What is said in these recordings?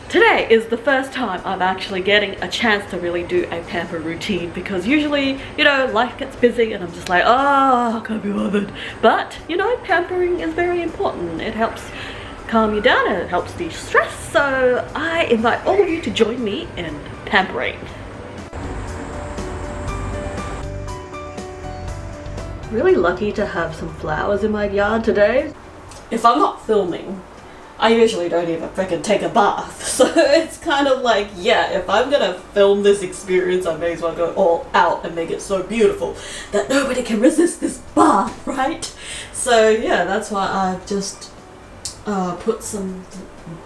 Today is the first time I'm actually getting a chance to really do a pamper routine, because usually, you know, life gets busy and I'm just like, oh, I can't be bothered. But, you know, pampering is very important. It helps calm you down and it helps de-stress. So I invite all of you to join me in pampering. Really lucky to have some flowers in my yard today. If I'm not filming, I usually don't even freaking take a bath. So it's kind of like, yeah, if I'm gonna film this experience, I may as well go all out and make it so beautiful that nobody can resist this bath, right? So yeah, that's why I've just put some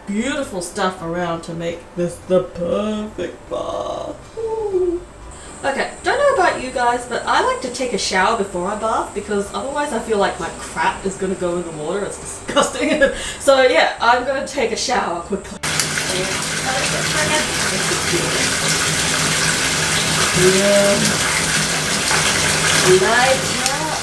beautiful stuff around to make this the perfect bath. Ooh. Okay, don't know about you guys, but I like to take a shower before I bath because otherwise I feel like my crap is going to go in the water. It's disgusting. So yeah, I'm going to take a shower quickly. Light up.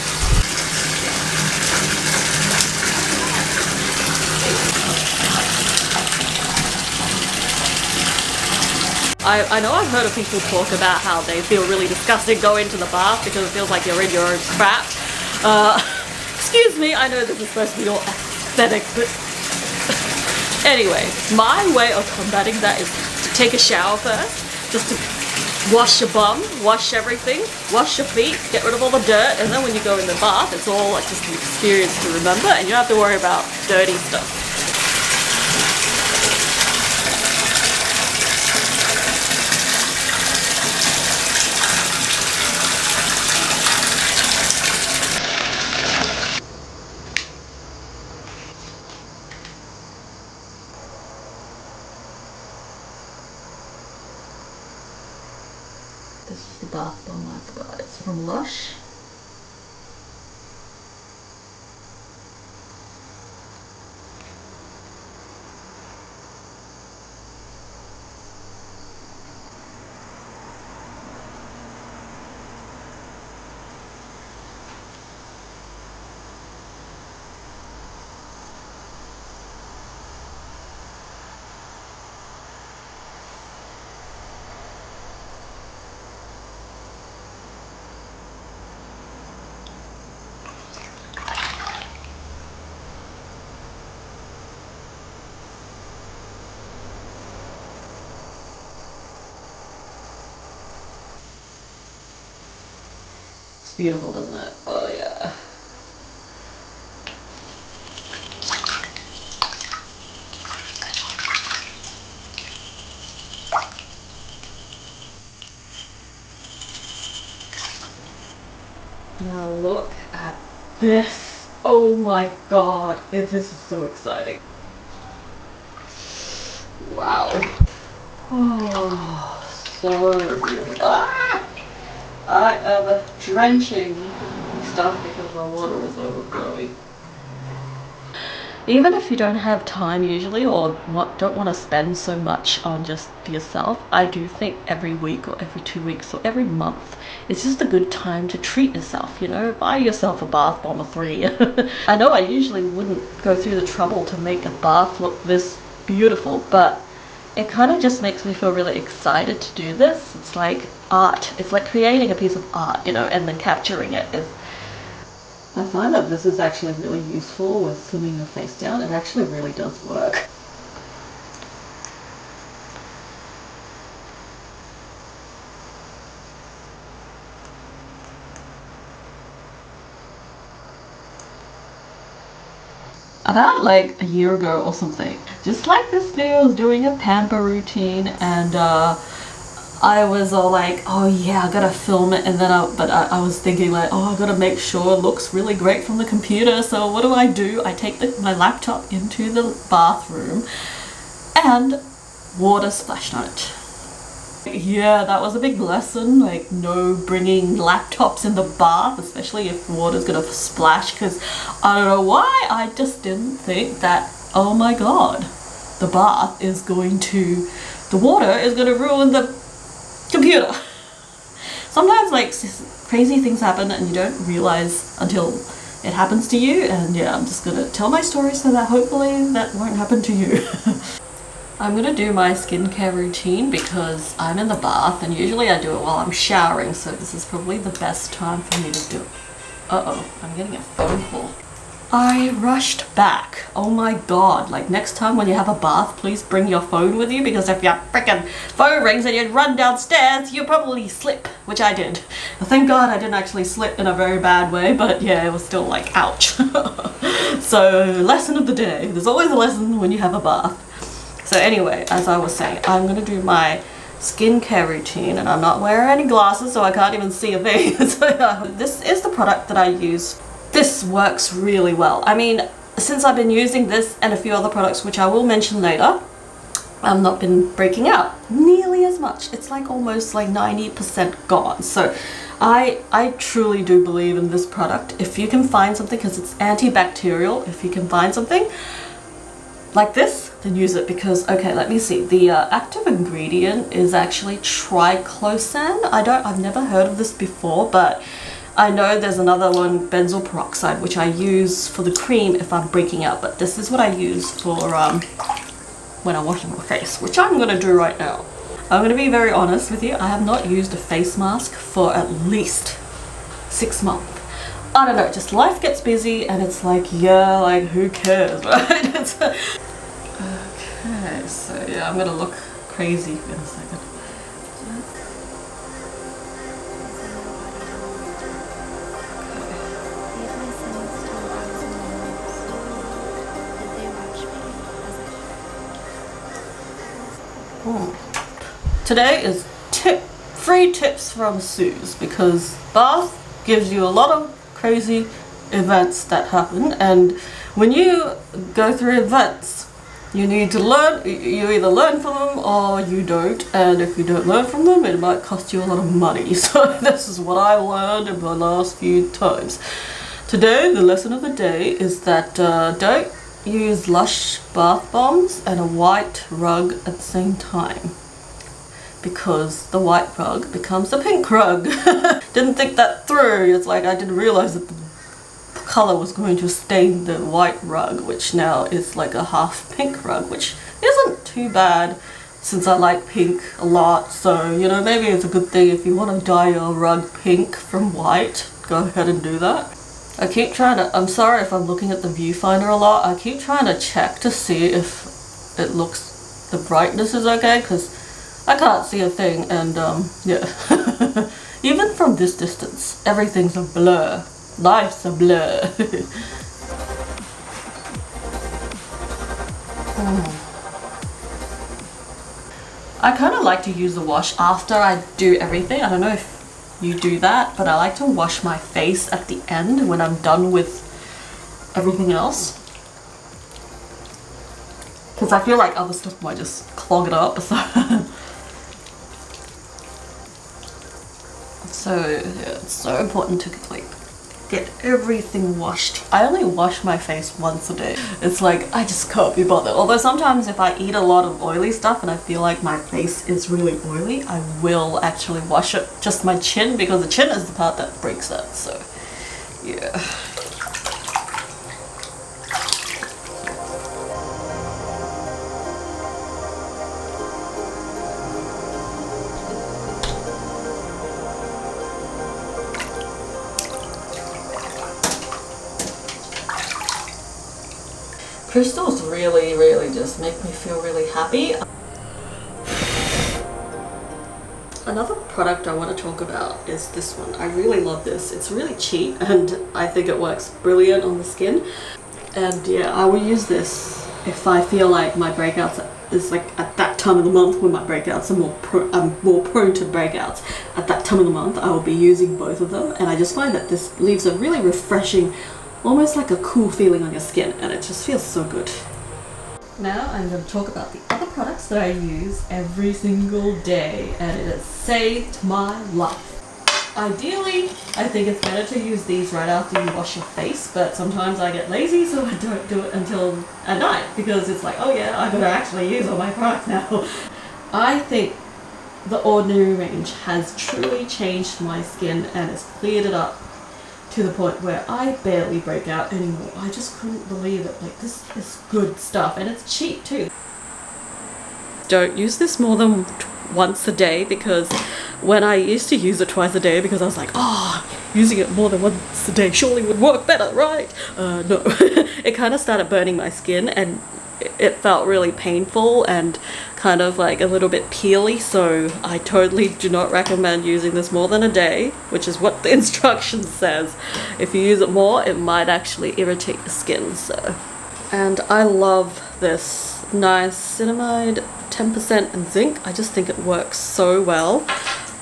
I know I've heard of people talk about how they feel really disgusting going to the bath because it feels like you're in your own crap. Excuse me, I know this is supposed to be all aesthetic, but anyway, my way of combating that is to take a shower first, just to wash your bum, wash everything, wash your feet, get rid of all the dirt, and then when you go in the bath, it's all like just an experience to remember and you don't have to worry about dirty stuff. This is the bath bomb I've got. It's from Lush. Beautiful, doesn't it? Oh yeah. Now look at this. Oh my god. This is so exciting. Wow. Oh, so beautiful. Ah! I am drenching stuff because my water is overflowing. Even if you don't have time usually or don't want to spend so much on just for yourself, I do think every week or every 2 weeks or every month it's just a good time to treat yourself, you know, buy yourself a bath bomb or 3. I know I usually wouldn't go through the trouble to make a bath look this beautiful, but it kind of just makes me feel really excited to do this. It's like art. It's like creating a piece of art, you know, and then capturing it. I find that this is actually really useful with slimming your face down. It actually really does work. About like a year ago or something, just like this video, I was doing a pamper routine and I was all like, oh yeah, I gotta film it, and then I was thinking like, oh, I gotta make sure it looks really great from the computer. So what do? I take my laptop into the bathroom and water splashed on it. Yeah, that was a big lesson, like no bringing laptops in the bath, especially if water's gonna splash, because I don't know why, I just didn't think that, oh my god, the bath is going to, the water is gonna ruin the computer. Sometimes like crazy things happen and you don't realize until it happens to you, and yeah, I'm just gonna tell my story so that hopefully that won't happen to you. I'm gonna do my skincare routine because I'm in the bath and usually I do it while I'm showering, so this is probably the best time for me to do it. Uh-oh, I'm getting a phone call. I rushed back. Oh my god, like next time when you have a bath, please bring your phone with you, because if your freaking phone rings and you run downstairs, you probably slip, which I did. Thank god I didn't actually slip in a very bad way, but yeah, it was still like, ouch. So, lesson of the day. There's always a lesson when you have a bath. So anyway, as I was saying, I'm gonna do my skincare routine, and I'm not wearing any glasses, so I can't even see a thing. So, this is the product that I use. This works really well. I mean, since I've been using this and a few other products, which I will mention later, I've not been breaking out nearly as much. It's like almost like 90% gone. So I truly do believe in this product. If you can find something, because it's antibacterial, if you can find something like this, then use it, because, okay, let me see. The active ingredient is actually triclosan. I've never heard of this before, but I know there's another one, benzoyl peroxide, which I use for the cream if I'm breaking out, but this is what I use for when I'm washing my face, which I'm gonna do right now. I'm gonna be very honest with you, I have not used a face mask for at least 6 months. I don't know, just life gets busy and it's like, yeah, like who cares, right? Okay, so yeah, I'm gonna look crazy in a second. Today is free tips from Suze, because bath gives you a lot of crazy events that happen, and when you go through events, you need to learn. You either learn from them or you don't, and if you don't learn from them, it might cost you a lot of money. So this is what I learned in the last few times. Today, the lesson of the day is that don't use Lush bath bombs and a white rug at the same time, because the white rug becomes a pink rug. Didn't think that through. It's like I didn't realize that the color was going to stain the white rug, which now is like a half pink rug, which isn't too bad since I like pink a lot. So, you know, maybe it's a good thing if you want to dye your rug pink from white, go ahead and do that. I keep trying to, I'm sorry if I'm looking at the viewfinder a lot, I keep trying to check to see if it looks, the brightness is okay, because I can't see a thing, and yeah. Even from this distance, everything's a blur. Life's a blur. I kind of like to use the wash after I do everything. I don't know if you do that, but I like to wash my face at the end when I'm done with everything else, because I feel like other stuff might just clog it up. So yeah, it's so important to like get everything washed. I only wash my face once a day. It's like I just can't be bothered. Although sometimes if I eat a lot of oily stuff and I feel like my face is really oily, I will actually wash it, just my chin, because the chin is the part that breaks it. So yeah. Crystals really just make me feel really happy. Another product I want to talk about is this one. I really love this. It's really cheap and I think it works brilliant on the skin. And yeah, I will use this if I feel like my breakouts is like at that time of the month when my breakouts are I'm more prone to breakouts. At that time of the month, I will be using both of them, and I just find that this leaves a really refreshing, almost like a cool feeling on your skin, and it just feels so good. Now I'm going to talk about the other products that I use every single day, and it has saved my life. Ideally, I think it's better to use these right after you wash your face, but sometimes I get lazy, so I don't do it until at night, because it's like, oh yeah, I'm going to actually use all my products now. I think the Ordinary range has truly changed my skin and has cleared it up to the point where I barely break out anymore. I just couldn't believe it. Like, this is good stuff, and it's cheap too. don't use this more than once a day, because when I used to use it twice a day, because I was like, oh, using it more than once a day surely would work better, right? No. It kind of started burning my skin, and it felt really painful and kind of like a little bit peely, so I totally do not recommend using this more than a day, which is what the instruction says. If you use it more, it might actually irritate the skin. So, and I love this niacinamide 10% and zinc. I just think it works so well.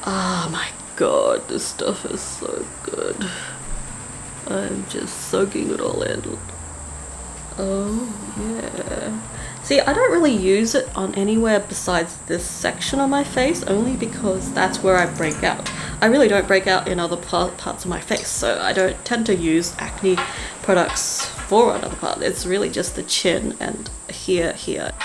Oh my god, this stuff is so good. I'm just soaking it all in. Oh yeah. See, I don't really use it on anywhere besides this section on my face, only because that's where I break out. I really don't break out in other parts of my face, so I don't tend to use acne products for another part. It's really just the chin and here.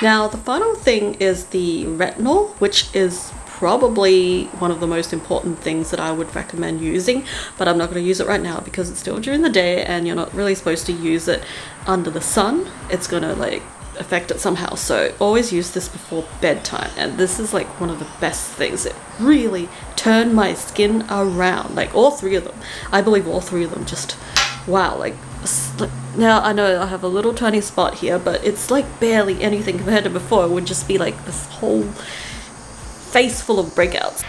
Now, the final thing is the retinol, which is probably one of the most important things that I would recommend using, but I'm not going to use it right now because it's still during the day and you're not really supposed to use it under the sun. It's going to like affect it somehow, so always use this before bedtime, and this is like one of the best things. It really turned my skin around, like all three of them. I believe all three of them just, wow, like now I know I have a little tiny spot here, but it's like barely anything compared to before. It would just be like this whole face full of breakouts.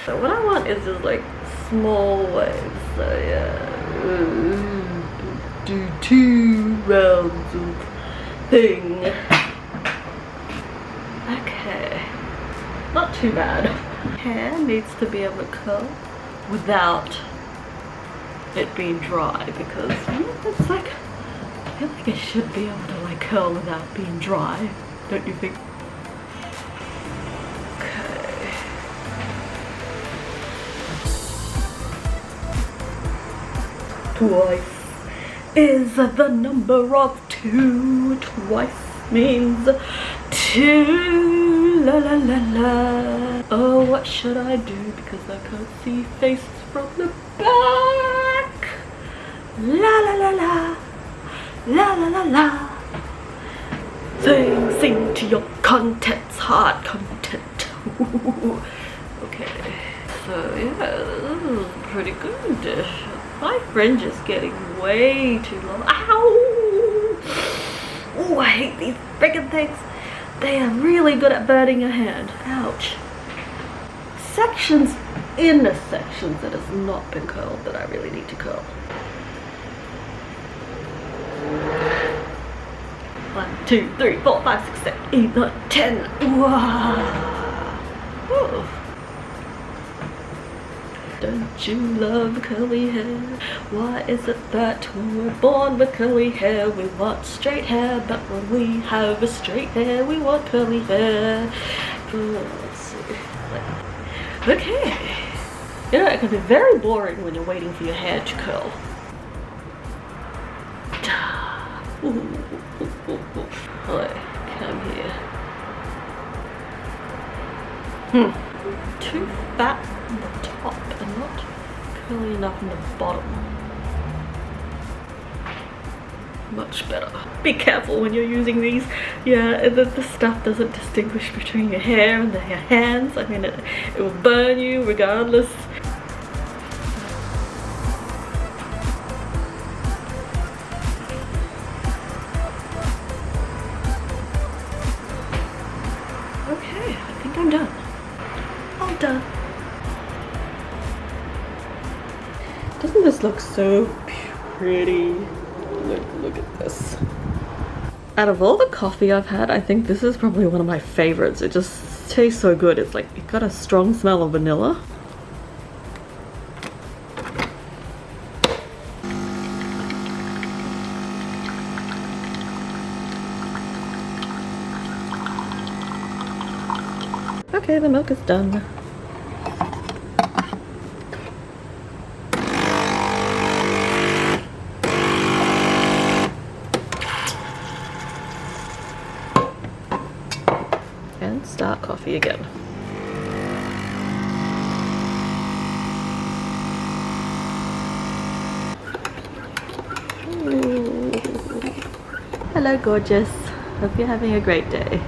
So what I want is just like small waves. So yeah, do 2 rounds of thing. Okay, not too bad. Hair needs to be able to curl without it being dry, because it's like, I feel like it should be able to like curl without being dry, don't you think? Okay. Twice is the number of 2. Twice means 2. La la la la. Oh, what should I do? Because I can't see faces from the back. La la la la. La la la la. Sing to your contents, heart content. Okay. So yeah, this is pretty good. My fringe is getting way too long. Ow! Oh, I hate these freaking things. They are really good at burning your hand. Ouch. Sections in the sections that has not been curled that I really need to curl. 1, 2, 3, 4, 5, 6, 7, 8, 9, 10. Wow. Ooh. Don't you love curly hair? Why is it that when we're born with curly hair we want straight hair, but when we have a straight hair we want curly hair? Let's see. Okay. You know, it can be very boring when you're waiting for your hair to curl. Alright, come here. Too fat on the top and not curly enough in the bottom. Much better. Be careful when you're using these. Yeah, the stuff doesn't distinguish between your hair and your hands. I mean, it will burn you regardless. Okay, I think I'm done. All done. Doesn't this look so pretty? Look at this. Out of all the coffee I've had, I think this is probably one of my favorites. It just tastes so good. It's like, it got a strong smell of vanilla. Okay, the milk is done. And start coffee again. Hello gorgeous, hope you're having a great day.